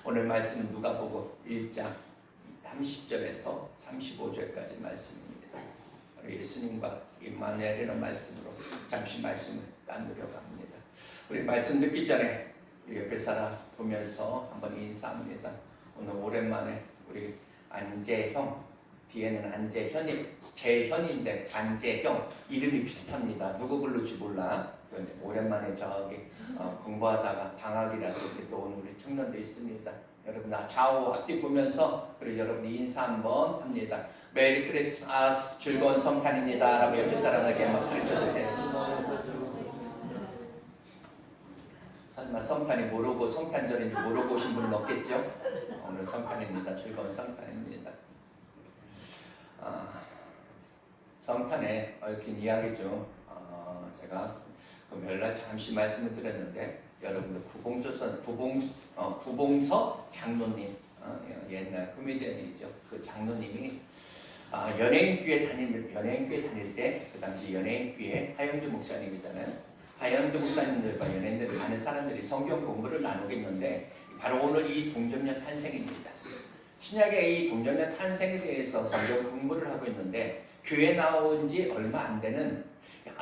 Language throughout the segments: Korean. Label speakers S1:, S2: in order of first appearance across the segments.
S1: 오늘 말씀은 누가복음 1장 30절에서 35절까지 말씀입니다. 우리 예수님과 임마누엘이라는 말씀으로 잠시 말씀을 나누려고 합니다. 우리 말씀 듣기 전에 우리 옆에 사람 보면서 한번 인사합니다. 오늘 오랜만에 우리 안재형, 뒤에는 안재현이, 재현인데 안재형 이름이 비슷합니다. 누구 부를지 몰라. 오랜만에 저기 공부하다가 방학이라서 이렇게 또 오는 우리 청년도 있습니다. 여러분 좌우 앞뒤 보면서 그리고 여러분이 인사 한번 합니다. 메리 크리스마스, 즐거운 성탄입니다 라고 옆에 사람에게 한번 가르쳐주세요. 설마 성탄이 모르고 성탄절인지 모르고 오신 분은 없겠죠? 오늘 성탄입니다. 즐거운 성탄입니다. 성탄에 얽힌 이야기죠. 제가 금요일날 잠시 말씀을 드렸는데 여러분들 구봉서 장로님, 옛날 코미디언이죠. 그 장로님이 연예인교회 다닐 때 그 당시 연예인교회 하영주 목사님이잖아요. 하영주 목사님들과 연예인들을 가는 사람들이 성경 공부를 나누겠는데 바로 오늘 이 동정녀 탄생입니다. 신약의 이 동정녀 탄생에 대해서 성경 공부를 하고 있는데 교회 나온 지 얼마 안 되는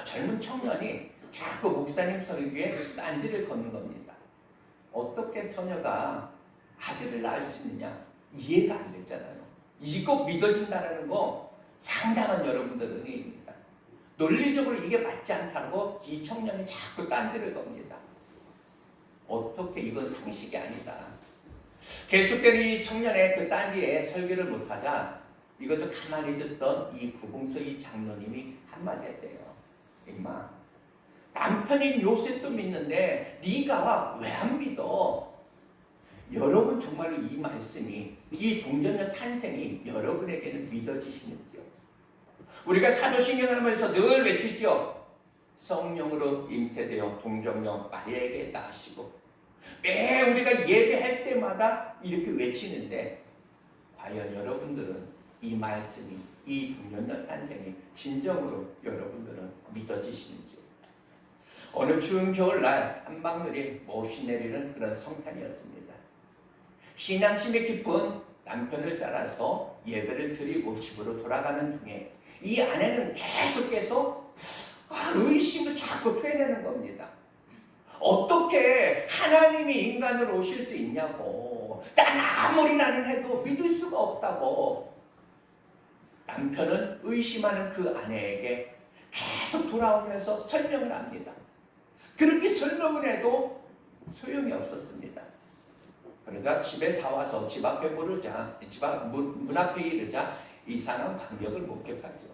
S1: 젊은 청년이 자꾸 목사님 설교에 딴지를 걷는 겁니다. 어떻게 처녀가 아들을 낳을 수 있느냐? 이해가 안 되잖아요. 이거 믿어진다는 거 상당한 여러분들 은혜입니다. 논리적으로 이게 맞지 않다고 이 청년이 자꾸 딴지를 겁니다. 어떻게 이건 상식이 아니다. 계속되는 이 청년의 그 딴지에 설교를 못하자 이것을 가만히 듣던 이 구봉서 이 장로님이 한마디 했대요. 임마, 남편인 요셉도 믿는데 네가 왜 안 믿어? 여러분 정말로 이 말씀이, 이 동정녀 탄생이 여러분에게는 믿어지시는지요? 우리가 사도신경을 하면서 늘 외치죠. 성령으로 잉태되어 동정녀 마리아에게 낳으시고, 매 우리가 예배할 때마다 이렇게 외치는데 과연 여러분들은 이 말씀이, 이 동정녀 탄생이 진정으로 여러분들은 믿어지시는지요? 어느 추운 겨울날 한방울이 몹시 내리는 그런 성탄이었습니다. 신앙심이 깊은 남편을 따라서 예배를 드리고 집으로 돌아가는 중에 이 아내는 계속해서 의심을 자꾸 표현하는 겁니다. 어떻게 하나님이 인간으로 오실 수 있냐고. 난 아무리 나는 해도 믿을 수가 없다고. 남편은 의심하는 그 아내에게 계속 돌아오면서 설명을 합니다. 그렇게 설명을 해도 소용이 없었습니다. 그러자 집에 다 와서 집 앞에 부르자, 문 앞에 이르자 이상한 감격을 목격하죠.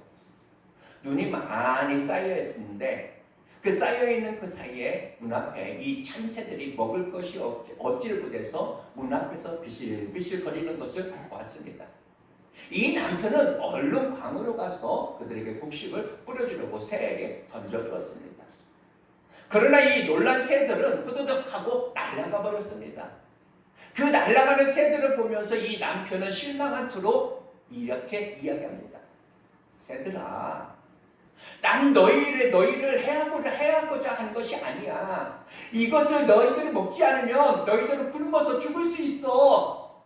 S1: 눈이 많이 쌓여 있었는데 그 쌓여있는 그 사이에 문 앞에 이 참새들이 먹을 것이 없지를 못해서 문 앞에서 비실비실 거리는 것을 보았습니다. 이 남편은 얼른 광으로 가서 그들에게 곡식을 뿌려주려고 새에게 던져주었습니다. 그러나 이 놀란 새들은 끄덕하고 날아가 버렸습니다. 그 날아가는 새들을 보면서 이 남편은 실망한 투로 이렇게 이야기합니다. 새들아, 난 너희를 해하고자 한 것이 아니야. 이것을 너희들이 먹지 않으면 너희들은 굶어서 죽을 수 있어.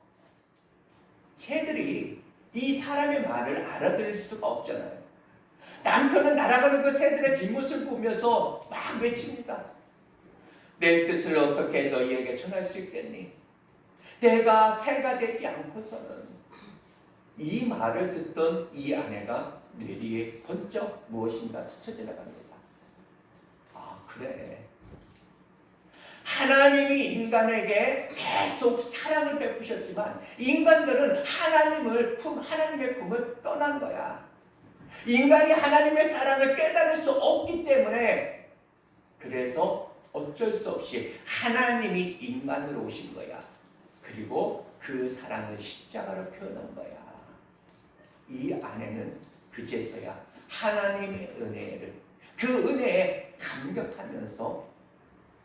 S1: 새들이 이 사람의 말을 알아들을 수가 없잖아요. 남편은 날아가는 그 새들의 뒷모습을 보면서 막 외칩니다. 내 뜻을 어떻게 너희에게 전할 수 있겠니? 내가 새가 되지 않고서는. 이 말을 듣던 이 아내가 뇌리에 번쩍 무엇인가 스쳐 지나갑니다. 그래. 하나님이 인간에게 계속 사랑을 베푸셨지만 인간들은 하나님의 품을 떠난 거야. 인간이 하나님의 사랑을 깨달을 수 없기 때문에 그래서 어쩔 수 없이 하나님이 인간으로 오신 거야. 그리고 그 사랑을 십자가로 표현한 거야. 이 아내는 그제서야 하나님의 은혜를, 그 은혜에 감격하면서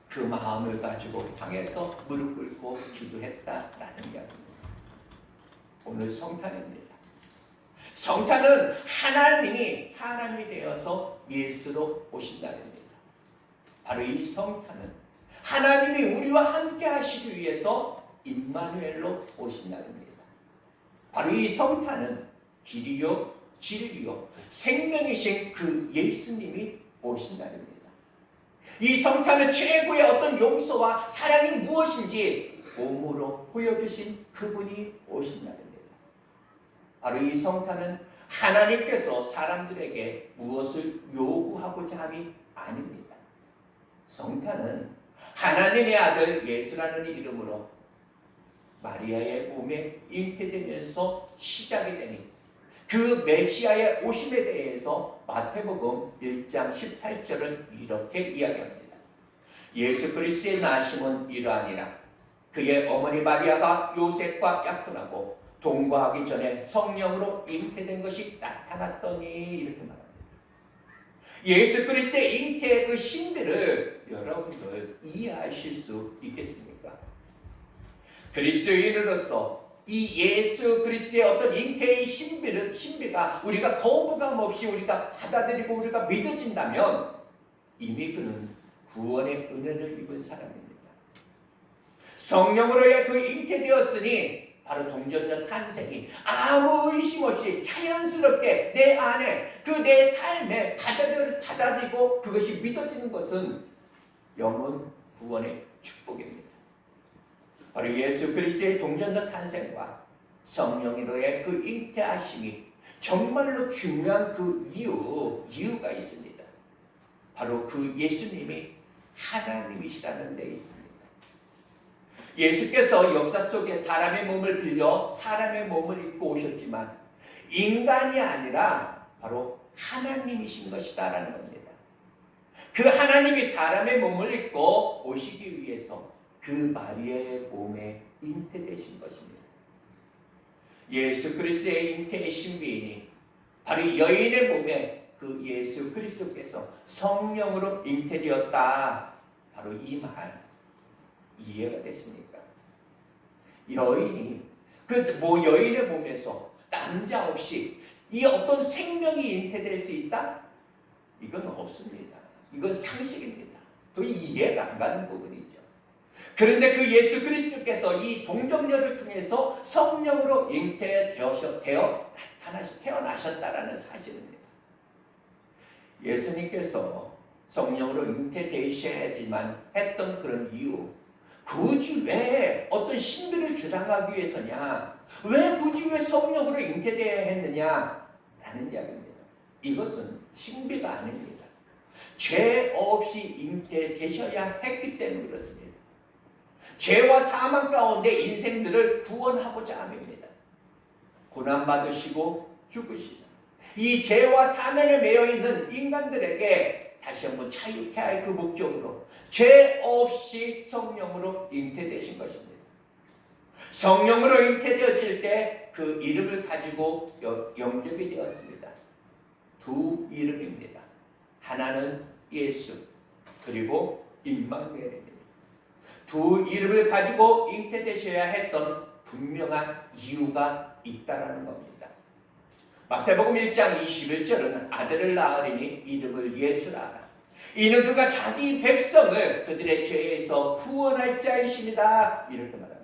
S1: 그 마음을 가지고 방에서 무릎 꿇고 기도했다라는 이야기입니다. 오늘 성탄입니다. 성탄은 하나님이 사람이 되어서 예수로 오신 날입니다. 바로 이 성탄은 하나님이 우리와 함께 하시기 위해서 임마누엘로 오신 날입니다. 바로 이 성탄은 길이요 진리요 생명이신 그 예수님이 오신 날입니다. 이 성탄은 최고의 어떤 용서와 사랑이 무엇인지 몸으로 보여주신 그분이 오신 날입니다. 바로 이 성탄은 하나님께서 사람들에게 무엇을 요구하고자 함이 아닙니다. 성탄은 하나님의 아들 예수라는 이름으로 마리아의 몸에 잉태되면서 시작이 되니 그 메시아의 오심에 대해서 마태복음 1장 18절은 이렇게 이야기합니다. 예수 그리스도의 나심은 이러하니라. 그의 어머니 마리아가 요셉과 약혼하고 동거하기 전에 성령으로 잉태된 것이 나타났더니 이렇게 말합니다. 예수 그리스도의 잉태의 그 신비를 여러분들 이해하실 수 있겠습니까? 그리스도인으로서 이 예수 그리스도의 어떤 잉태의 신비가 우리가 거부감 없이 우리가 받아들이고 우리가 믿어진다면 이미 그는 구원의 은혜를 입은 사람입니다. 성령으로의 그 잉태되었으니 바로 동정녀 탄생이 아무 의심 없이 자연스럽게 내 안에 그 내 삶에 받아들이고 그것이 믿어지는 것은 영혼 구원의 축복입니다. 바로 예수 그리스도의 동정녀 탄생과 성령으로의 그 잉태하심이 정말로 중요한 그 이유가 있습니다. 바로 그 예수님이 하나님이시라는 데 있습니다. 예수께서 역사 속에 사람의 몸을 빌려 사람의 몸을 입고 오셨지만 인간이 아니라 바로 하나님이신 것이다라는 겁니다. 그 하나님이 사람의 몸을 입고 오시기 위해서 그 마리아의 몸에 잉태되신 것입니다. 예수 그리스도의 잉태의 신비이니 바로 여인의 몸에 그 예수 그리스도께서 성령으로 잉태되었다. 바로 이 말 이해가 되십니까? 여인이 여인의 몸에서 남자 없이 이 어떤 생명이 잉태될 수 있다? 이건 없습니다. 이건 상식입니다. 또 이해가 안 가는 부분이죠. 그런데 그 예수 그리스도께서 이 동정녀를 통해서 성령으로 태어나셨다라는 사실입니다. 예수님께서 성령으로 잉태되셔야지만 했던 그런 이유, 굳이 왜 어떤 신비를 주장하기 위해서냐, 왜 굳이 왜 성령으로 잉태되어야 했느냐 라는 이야기입니다. 이것은 신비가 아닙니다. 죄 없이 잉태되셔야 했기 때문에 그렇습니다. 죄와 사망 가운데 인생들을 구원하고자 함입니다. 고난받으시고 죽으시사 이 죄와 사명에 매여있는 인간들에게 다시 한번 자유케 할 그 목적으로 죄 없이 성령으로 잉태되신 것입니다. 성령으로 잉태되어질 때 그 이름을 가지고 영접이 되었습니다. 두 이름입니다. 하나는 예수, 그리고 임마누엘입니다. 두 이름을 가지고 잉태되셔야 했던 분명한 이유가 있다라는 겁니다. 마태복음 1장 21절은 아들을 낳으리니 이름을 예수라. 이는 그가 자기 백성을 그들의 죄에서 구원할 자이십니다. 이렇게 말합니다.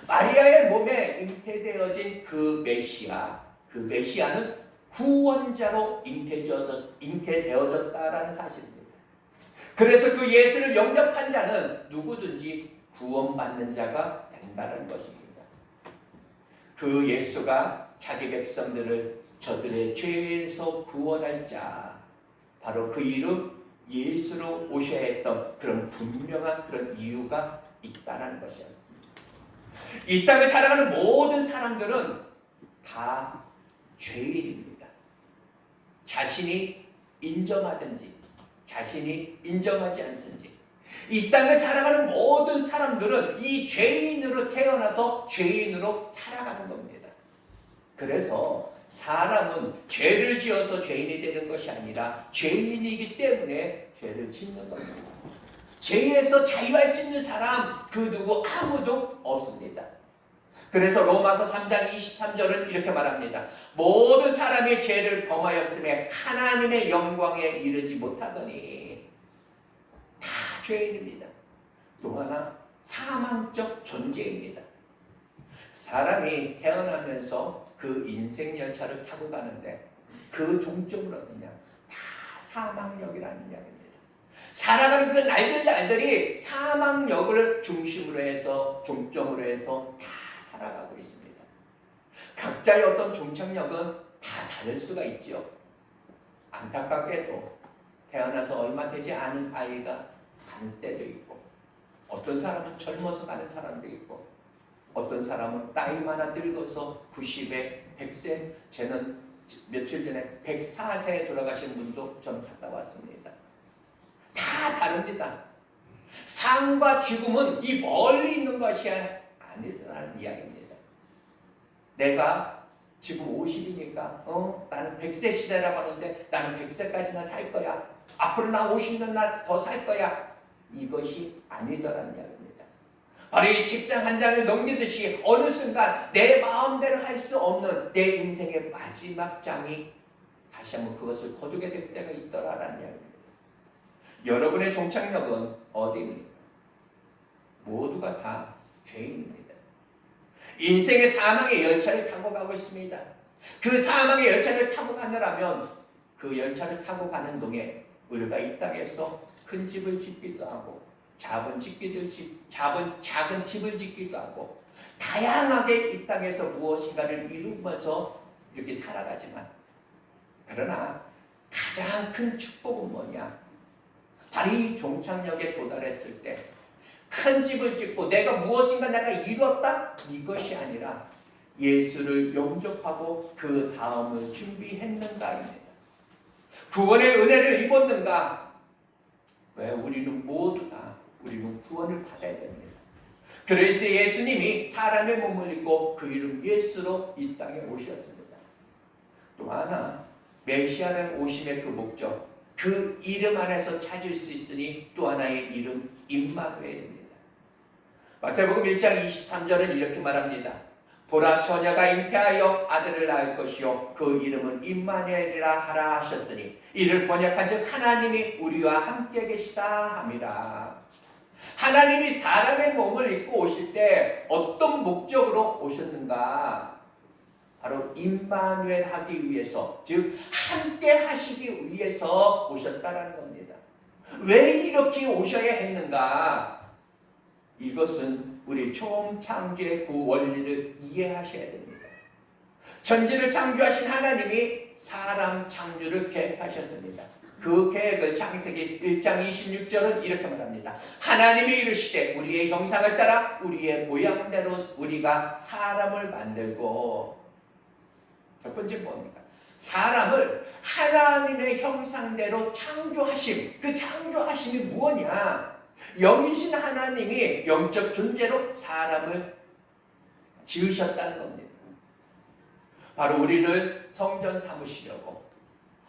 S1: 마리아의 몸에 잉태되어진 그 메시아는 구원자로 잉태되어졌다라는 사실입니다. 그래서 그 예수를 영접한 자는 누구든지 구원받는 자가 된다는 것입니다. 그 예수가 자기 백성들을 저들의 죄에서 구원할 자, 바로 그 이름 예수로 오셔야 했던 그런 분명한 그런 이유가 있다는 것이었습니다. 이 땅에 살아가는 모든 사람들은 다 죄인입니다. 자신이 인정하든지 자신이 인정하지 않든지 이 땅에 살아가는 모든 사람들은 이 죄인으로 태어나서 죄인으로 살아가는 겁니다. 그래서 사람은 죄를 지어서 죄인이 되는 것이 아니라 죄인이기 때문에 죄를 짓는 겁니다. 죄에서 자유할 수 있는 사람 그 누구 아무도 없습니다. 그래서 로마서 3장 23절은 이렇게 말합니다. 모든 사람이 죄를 범하였음에 하나님의 영광에 이르지 못하더니 다 죄인입니다. 또 하나 사망적 존재입니다. 사람이 태어나면서 그 인생 열차를 타고 가는데 그 종점은 어디냐? 다 사망역이라는 이야기입니다. 살아가는 그 날들이 사망역을 중심으로 해서 종점으로 해서 다 살아가고 있습니다. 각자의 어떤 종착역은 다 다를 수가 있죠. 안타깝게도 태어나서 얼마 되지 않은 아이가 가는 때도 있고, 어떤 사람은 젊어서 가는 사람도 있고, 어떤 사람은 나이마다 늙어서 90에 100세, 쟤는 며칠 전에 104세에 돌아가신 분도 전 갔다 왔습니다. 다 다릅니다. 삶과 죽음은 이 멀리 있는 것이 아니라는 이야기입니다. 내가 지금 50이니까 나는 100세 시대라고 하는데 나는 100세까지나 살 거야. 앞으로 나 50년 더 살 거야. 이것이 아니더라는 이야기입니다. 바로 이 책장 한 장을 넘기듯이 어느 순간 내 마음대로 할 수 없는 내 인생의 마지막 장이 다시 한번 그것을 거두게 될 때가 있더라라는 이야기입니다. 여러분의 종착역은 어디입니까? 모두가 다 죄인입니다. 인생의 사망의 열차를 타고 가고 있습니다. 그 사망의 열차를 타고 가느라면 그 열차를 타고 가는 동에 우리가 이 땅에서 큰 집을 짓기도 하고 작은 집을 짓기도 하고 다양하게 이 땅에서 무엇인가를 이루면서 이렇게 살아가지만, 그러나 가장 큰 축복은 뭐냐? 바로 이 종착역에 도달했을 때 큰 집을 짓고 내가 무엇인가 내가 이뤘다? 이것이 아니라 예수를 영접하고 그 다음을 준비했는가입니다. 구원의 은혜를 입었는가? 왜? 우리는 모두 다 우리는 구원을 받아야 됩니다. 그래서 예수님이 사람의 몸을 입고 그 이름 예수로 이 땅에 오셨습니다. 또 하나, 메시아는 오심의 그 목적, 그 이름 안에서 찾을 수 있으니 또 하나의 이름 임마누엘입니다. 마태복음 1장 23절은 이렇게 말합니다. 보라, 처녀가 잉태하여 아들을 낳을 것이요 그 이름은 임마누엘이라 하라 하셨으니 이를 번역한즉 하나님이 우리와 함께 계시다 함이라. 하나님이 사람의 몸을 입고 오실 때 어떤 목적으로 오셨는가? 바로 임마누엘 하기 위해서, 즉 함께 하시기 위해서 오셨다라는 겁니다. 왜 이렇게 오셔야 했는가? 이것은 우리 총창조의 그 원리를 이해하셔야 됩니다. 천지를 창조하신 하나님이 사람 창조를 계획하셨습니다. 그 계획을 창세기 1장 26절은 이렇게 말합니다. 하나님이 이르시되 우리의 형상을 따라 우리의 모양대로 우리가 사람을 만들고. 첫 번째 뭡니까? 사람을 하나님의 형상대로 창조하심. 그 창조하심이 무엇이냐? 영이신 하나님이 영적 존재로 사람을 지으셨다는 겁니다. 바로 우리를 성전 삼으시려고,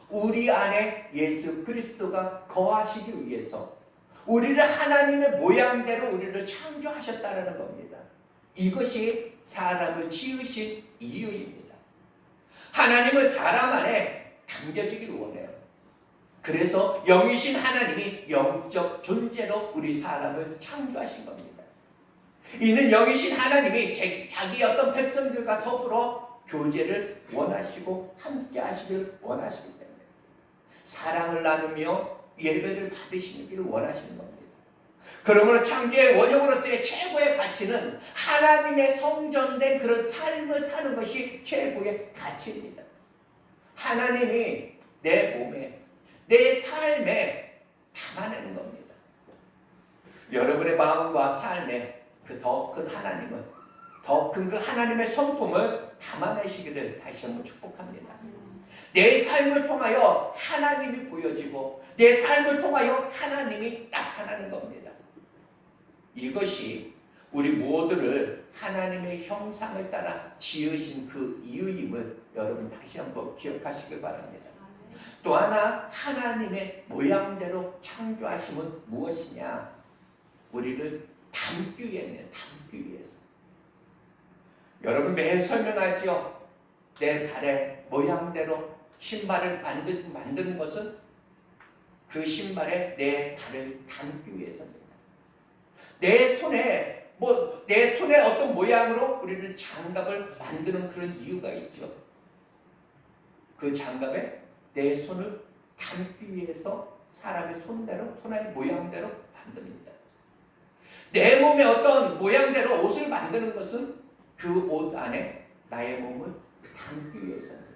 S1: 우리 안에 예수 그리스도가 거하시기 위해서 우리를 하나님의 모양대로 우리를 창조하셨다는 겁니다. 이것이 사람을 지으신 이유입니다. 하나님은 사람 안에 담겨지기를 원해요. 그래서 영이신 하나님이 영적 존재로 우리 사람을 창조하신 겁니다. 이는 영이신 하나님이 자기 어떤 백성들과 더불어 교제를 원하시고 함께 하시길 원하시기 때문에 사랑을 나누며 예배를 받으시기를 원하시는 겁니다. 그러므로 창조의 원형으로서의 최고의 가치는 하나님의 성전된 그런 삶을 사는 것이 최고의 가치입니다. 하나님이 내 몸에, 내 삶에 담아내는 겁니다. 여러분의 마음과 삶에 그 더 큰 하나님은, 더 큰 그 하나님의 성품을 담아내시기를 다시 한번 축복합니다. 내 삶을 통하여 하나님이 보여지고 내 삶을 통하여 하나님이 나타나는 겁니다. 이것이 우리 모두를 하나님의 형상을 따라 지으신 그 이유임을 여러분 다시 한번 기억하시길 바랍니다. 또 하나, 하나님의 모양대로 창조하심은 무엇이냐? 우리를 닮기 위해서요. 닮기 위해서. 여러분 매일 설명하지요. 내 발의 모양대로 신발을 만드는 것은 그 신발에 내 발을 닮기 위해서입니다. 내 손의 어떤 모양으로 우리는 장갑을 만드는 그런 이유가 있죠. 그 장갑에 내 손을 담기 위해서 사람의 손의 모양대로 만듭니다. 내 몸의 어떤 모양대로 옷을 만드는 것은 그 옷 안에 나의 몸을 담기 위해서입니다.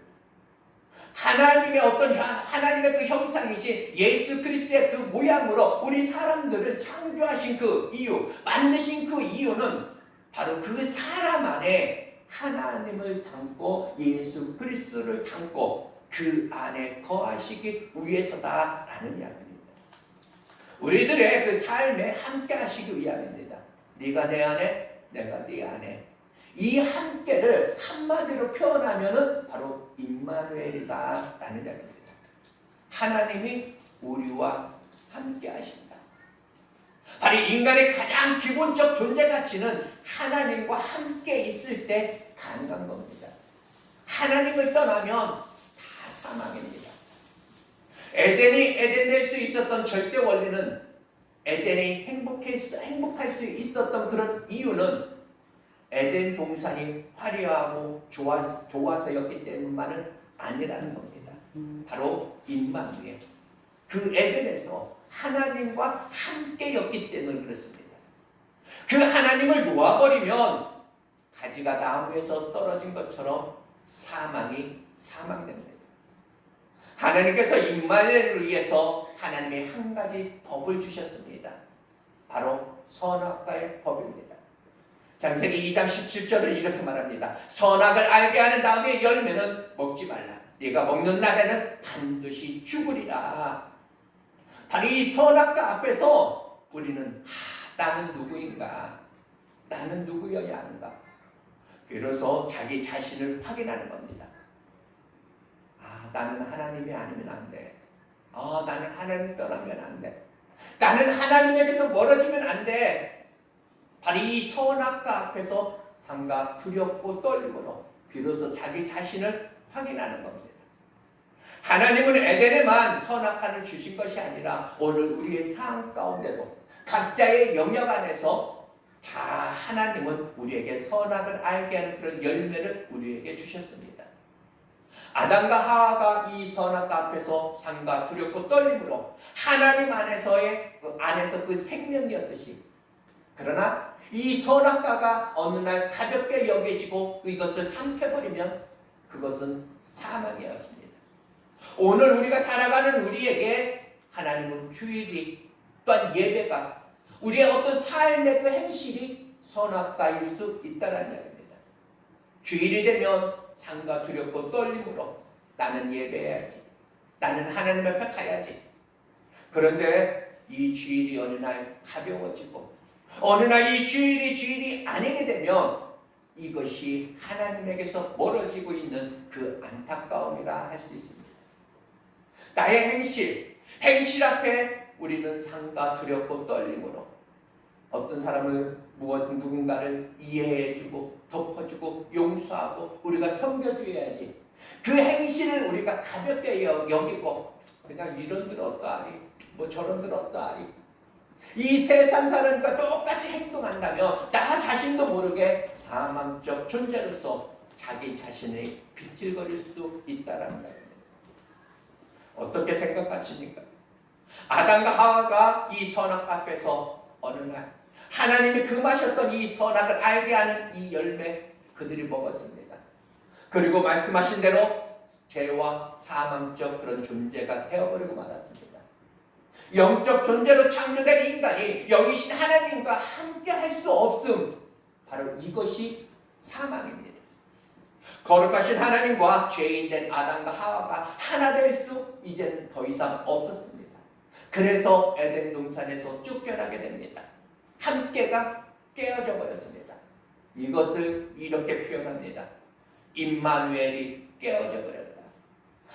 S1: 하나님의 그 형상이신 예수 그리스도의 그 모양으로 우리 사람들을 창조하신 그 이유, 만드신 그 이유는 바로 그 사람 안에 하나님을 담고 예수 그리스도를 담고 그 안에 거하시기 위해서다라는 이야기입니다. 우리들의 그 삶에 함께 하시기 위함입니다. 네가 내 안에, 내가 네 안에. 이 함께를 한마디로 표현하면은 바로 임마누엘이다라는 이야기입니다. 하나님이 우리와 함께 하신다. 바로 인간의 가장 기본적 존재 가치는 하나님과 함께 있을 때 가능한 겁니다. 하나님을 떠나면 다 사망입니다. 에덴이 될 수 있었던 절대 원리는 에덴이 행복할 수 있었던 그런 이유는 에덴 동산이 화려하고 좋아서였기 때문만은 아니라는 겁니다. 바로 임마누엘. 그 에덴에서 하나님과 함께였기 때문에 그렇습니다. 그 하나님을 놓아버리면 가지가 나무에서 떨어진 것처럼 사망됩니다. 하나님께서 임마누엘을 위해서 하나님의 한 가지 법을 주셨습니다. 바로 선악과의 법입니다. 창세기 2장 17절을 이렇게 말합니다. 선악을 알게 하는 다음에 열매는 먹지 말라. 네가 먹는 날에는 반드시 죽으리라. 바로 이 선악과 앞에서 우리는 나는 누구인가? 나는 누구여야 하는가? 비로소 자기 자신을 확인하는 겁니다. 나는 하나님이 아니면 안 돼. 나는 하나님 떠나면 안 돼. 나는 하나님에게서 멀어지면 안 돼. 바로 이 선악과 앞에서 삼가 두렵고 떨림으로 비로소 자기 자신을 확인하는 겁니다. 하나님은 에덴에만 선악과를 주신 것이 아니라 오늘 우리의 삶 가운데도 각자의 영역 안에서 다 하나님은 우리에게 선악을 알게 하는 그런 열매를 우리에게 주셨습니다. 아담과 하와가 이 선악과 앞에서 삼가 두렵고 떨림으로 하나님 안에서 그 생명이었듯이, 그러나 이 선악과가 어느 날 가볍게 여겨지고 이것을 삼켜버리면 그것은 사망이었습니다. 오늘 우리가 살아가는 우리에게 하나님은 휴일이, 또한 예배가, 우리의 어떤 삶의 그 행실이 선악과일 수 있다는 이야기입니다. 주일이 되면 상가 두렵고 떨림으로 나는 예배해야지, 나는 하나님 앞에 가야지. 그런데 이 주일이 어느 날 가벼워지고 어느 날 이 주일이 아니게 되면 이것이 하나님에게서 멀어지고 있는 그 안타까움이라 할 수 있습니다. 나의 행실 앞에 우리는 상가 두렵고 떨림으로 어떤 사람을 누군가를 이해해주고 덮어주고 용서하고 우리가 섬겨줘야지, 그 행실을 우리가 가볍게 여기고 그냥 이런들 어떠하니, 저런들 어떠하니, 이 세상 사람과 똑같이 행동한다면 나 자신도 모르게 사망적 존재로서 자기 자신이 비틀거릴 수도 있다는 말입니다. 어떻게 생각하십니까? 아담과 하와가 이 선악 앞에서 어느 날 하나님이 금하셨던 이 선악을 알게 하는 이 열매 그들이 먹었습니다. 그리고 말씀하신 대로 죄와 사망적 그런 존재가 되어버리고 말았습니다. 영적 존재로 창조된 인간이 영이신 하나님과 함께 할 수 없음, 바로 이것이 사망입니다. 거룩하신 하나님과 죄인된 아담과 하와가 하나 될 수 이제는 더 이상 없었습니다. 그래서 에덴 동산에서 쫓겨나게 됩니다. 함께가 깨어져 버렸습니다. 이것을 이렇게 표현합니다. 임마누엘이 깨어져 버렸다.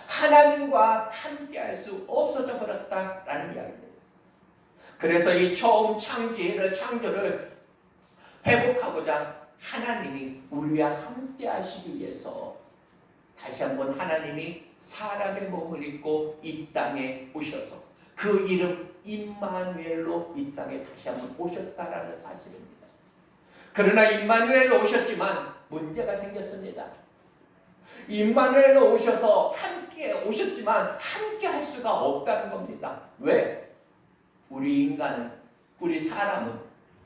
S1: 하나님과 함께할 수 없어져 버렸다라는 이야기입니다. 그래서 이 처음 창조를 회복하고자 하나님이 우리와 함께하시기 위해서 다시 한번 하나님이 사람의 몸을 입고 이 땅에 오셔서 그 이름 임마누엘로 이 땅에 다시 한번 오셨다라는 사실입니다. 그러나 임마누엘로 오셨지만 문제가 생겼습니다. 임마누엘로 오셔서 함께 오셨지만 함께 할 수가 없다는 겁니다. 왜? 우리 인간은, 우리 사람은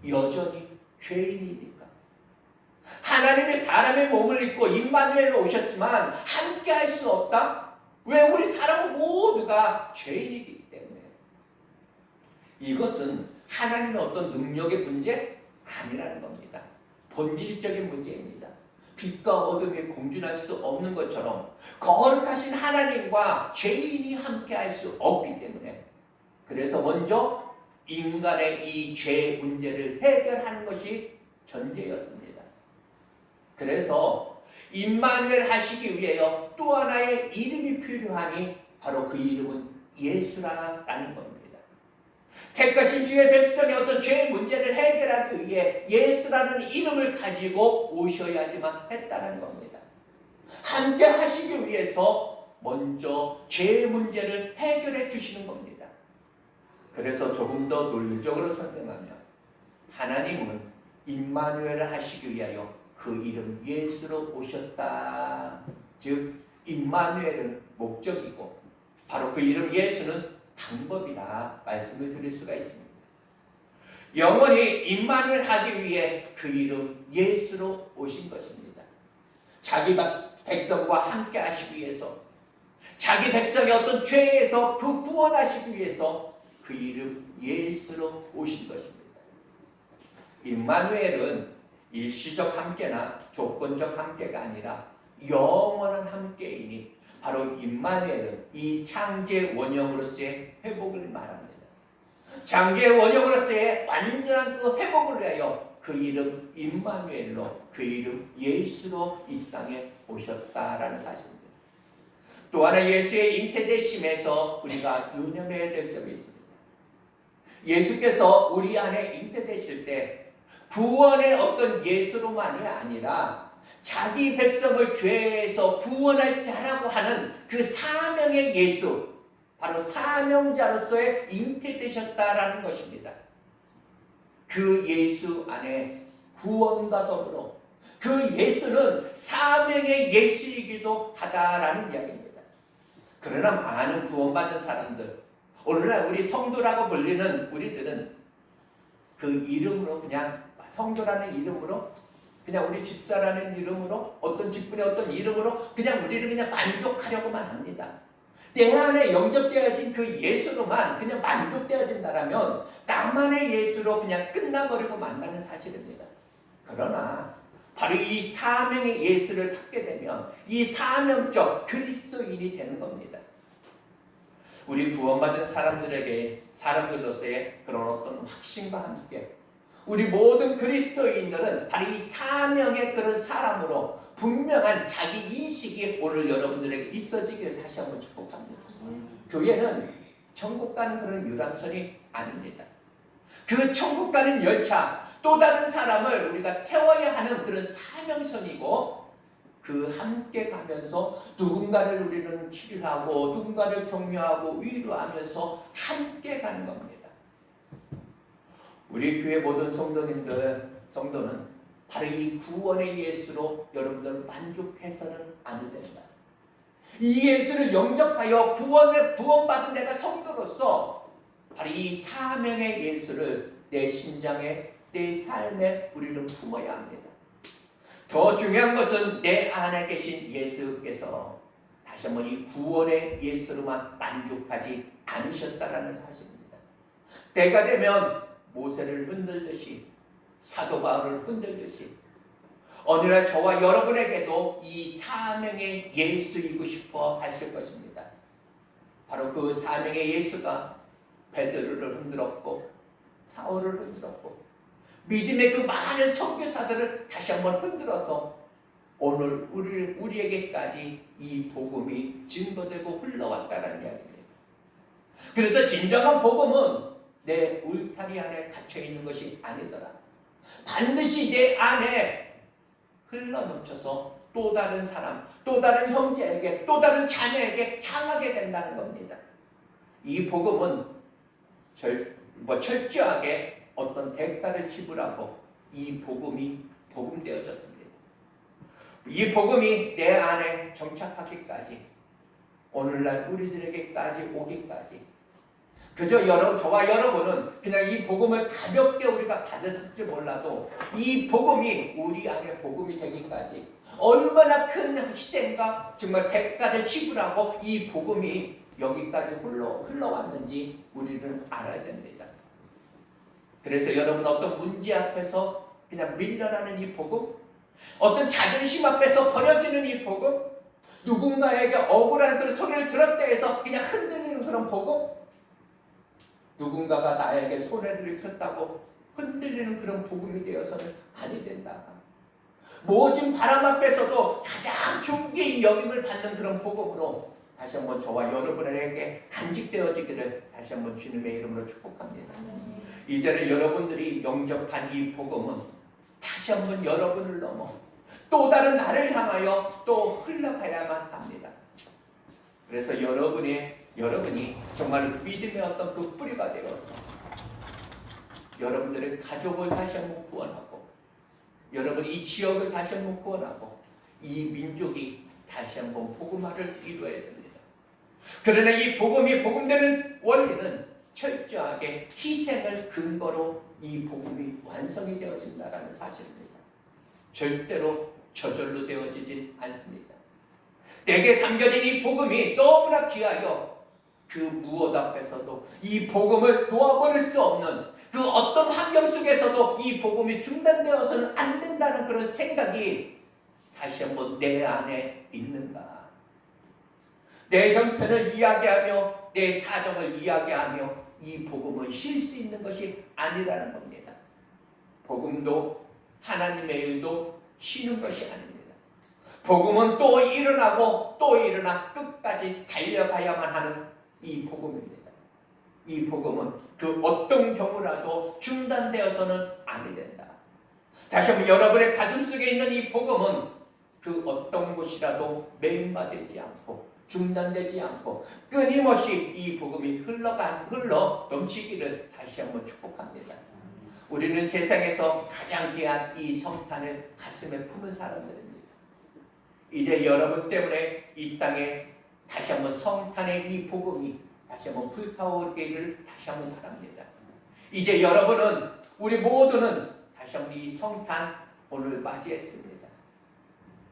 S1: 여전히 죄인이니까. 하나님의 사람의 몸을 입고 임마누엘로 오셨지만 함께 할 수 없다? 왜? 우리 사람은 모두가 죄인이기 때문에. 이것은 하나님의 어떤 능력의 문제? 아니라는 겁니다. 본질적인 문제입니다. 빛과 어둠이 공존할 수 없는 것처럼 거룩하신 하나님과 죄인이 함께 할 수 없기 때문에, 그래서 먼저 인간의 이 죄 문제를 해결하는 것이 전제였습니다. 그래서 임마누엘 하시기 위하여 또 하나의 이름이 필요하니 바로 그 이름은 예수라는 겁니다. 택하신 주의 백성의 어떤 죄의 문제를 해결하기 위해 예수라는 이름을 가지고 오셔야지만 했다는 겁니다. 함께 하시기 위해서 먼저 죄의 문제를 해결해 주시는 겁니다. 그래서 조금 더 논리적으로 설명하면 하나님은 임마누엘을 하시기 위하여 그 이름 예수로 오셨다. 즉 임마누엘은 목적이고 바로 그 이름 예수는 방법이라 말씀을 드릴 수가 있습니다. 영원히 임마누엘 하기 위해 그 이름 예수로 오신 것입니다. 자기 백성과 함께 하시기 위해서, 자기 백성의 어떤 죄에서 그 구원하시기 위해서 그 이름 예수로 오신 것입니다. 임마누엘은 일시적 함께나 조건적 함께가 아니라 영원한 함께이니 바로 임마누엘은 이 창조의 원형으로서의 회복을 말합니다. 창조의 원형으로서의 완전한 그 회복을 위하여 그 이름 임마누엘로, 그 이름 예수로 이 땅에 오셨다라는 사실입니다. 또 하나 예수의 잉태되심에서 우리가 유념해야 될 점이 있습니다. 예수께서 우리 안에 잉태되실 때 구원의 어떤 예수로만이 아니라 자기 백성을 죄에서 구원할 자라고 하는 그 사명의 예수, 바로 사명자로서의 잉태되셨다라는 것입니다. 그 예수 안에 구원과 더불어 그 예수는 사명의 예수이기도 하다라는 이야기입니다. 그러나 많은 구원받은 사람들, 오늘날 우리 성도라고 불리는 우리들은 그 이름으로, 그냥 성도라는 이름으로, 그냥 우리 집사라는 이름으로, 어떤 직분의 어떤 이름으로 그냥 우리를 그냥 만족하려고만 합니다. 내 안에 영접되어진 그 예수로만 그냥 만족되어진다라면 나만의 예수로 그냥 끝나버리고 만나는 사실입니다. 그러나 바로 이 사명의 예수를 받게 되면 이 사명적 그리스도인이 되는 겁니다. 우리 구원받은 사람들로서의 그런 어떤 확신과 함께 우리 모든 그리스도인들은 바로 이 사명의 그런 사람으로 분명한 자기 인식이 오늘 여러분들에게 있어지기를 다시 한번 축복합니다. 교회는 천국 가는 그런 유람선이 아닙니다. 그 천국 가는 열차, 또 다른 사람을 우리가 태워야 하는 그런 사명선이고, 그 함께 가면서 누군가를 우리는 치료하고 누군가를 격려하고 위로하면서 함께 가는 겁니다. 우리 교회 모든 성도는 바로 이 구원의 예수로 여러분들 만족해서는 안 된다. 이 예수를 영접하여 구원받은 내가 성도로서 바로 이 사명의 예수를 내 심장에, 내 삶에 우리는 품어야 합니다. 더 중요한 것은 내 안에 계신 예수께서 다시 한번 이 구원의 예수로만 만족하지 않으셨다라는 사실입니다. 때가 되면 모세를 흔들듯이, 사도 바울을 흔들듯이 어느 날 저와 여러분에게도 이 사명의 예수이고 싶어 하실 것입니다. 바로 그 사명의 예수가 베드로를 흔들었고 사울을 흔들었고 믿음의 그 많은 선교사들을 다시 한번 흔들어서 오늘 우리에게까지 이 복음이 증거되고 흘러왔다는 이야기입니다. 그래서 진정한 복음은 내 울타리 안에 갇혀있는 것이 아니더라. 반드시 내 안에 흘러넘쳐서 또 다른 사람, 또 다른 형제에게, 또 다른 자녀에게 향하게 된다는 겁니다. 이 복음은 철저하게 어떤 대가를 지불하고 이 복음이 복음되어졌습니다. 이 복음이 내 안에 정착하기까지, 오늘날 우리들에게까지 오기까지, 그저 저와 여러분은 그냥 이 복음을 가볍게 우리가 받았을지 몰라도 이 복음이 우리 안에 복음이 되기까지 얼마나 큰 희생과 정말 대가를 지불하고 이 복음이 여기까지 흘러왔는지 우리는 알아야 됩니다. 그래서 여러분, 어떤 문제 앞에서 그냥 밀려나는 이 복음, 어떤 자존심 앞에서 버려지는 이 복음, 누군가에게 억울한 그런 소리를 들었다 해서 그냥 흔들리는 그런 복음, 누군가가 나에게 손해를 입혔다고 흔들리는 그런 복음이 되어서는 아니 된다. 모진 바람 앞에서도 가장 존귀히 여김을 받는 그런 복음으로 다시 한번 저와 여러분에게 간직되어지기를 다시 한번 주님의 이름으로 축복합니다. 이제는 여러분들이 영접한 이 복음은 다시 한번 여러분을 넘어 또 다른 나를 향하여 또 흘러가야만 합니다. 그래서 여러분이 정말 믿음의 어떤 그 뿌리가 되어서 여러분들의 가족을 다시 한번 구원하고, 여러분이 이 지역을 다시 한번 구원하고, 이 민족이 다시 한번 복음화를 이루어야 됩니다. 그러나 이 복음되는 원리는 철저하게 희생을 근거로 이 복음이 완성이 되어진다는 사실입니다. 절대로 저절로 되어지지 않습니다. 내게 담겨진 이 복음이 너무나 귀하여 그 무엇 앞에서도 이 복음을 놓아버릴 수 없는, 그 어떤 환경 속에서도 이 복음이 중단되어서는 안 된다는 그런 생각이 다시 한번 내 안에 있는가. 내 형편을 이야기하며 내 사정을 이야기하며 이 복음을 쉴 수 있는 것이 아니라는 겁니다. 복음도 하나님의 일도 쉬는 것이 아닙니다. 복음은 또 일어나고 또 일어나 끝까지 달려가야만 하는 이 복음입니다. 이 복음은 그 어떤 경우라도 중단되어서는 아니 된다. 다시 한번 여러분의 가슴 속에 있는 이 복음은 그 어떤 곳이라도 매임받지 않고 중단되지 않고 끊임없이 이 복음이 흘러 넘치기를 다시 한번 축복합니다. 우리는 세상에서 가장 귀한 이 성탄을 가슴에 품은 사람들입니다. 이제 여러분 때문에 이 땅에 다시 한번 성탄의 이 복음이 다시 한번 불타오르기를 다시 한번 바랍니다. 이제 여러분은, 우리 모두는 다시 한번 이 성탄 오늘 맞이했습니다.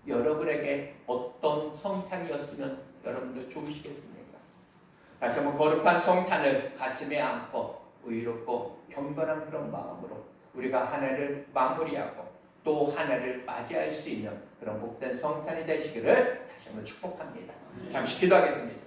S1: 여러분에게 어떤 성탄이었으면 여러분들 좋으시겠습니까? 다시 한번 거룩한 성탄을 가슴에 안고 의롭고 경건한 그런 마음으로 우리가 한 해를 마무리하고 또 한 해를 맞이할 수 있는 그런 복된 성탄이 되시기를 다시 한번 축복합니다. 잠시 기도하겠습니다.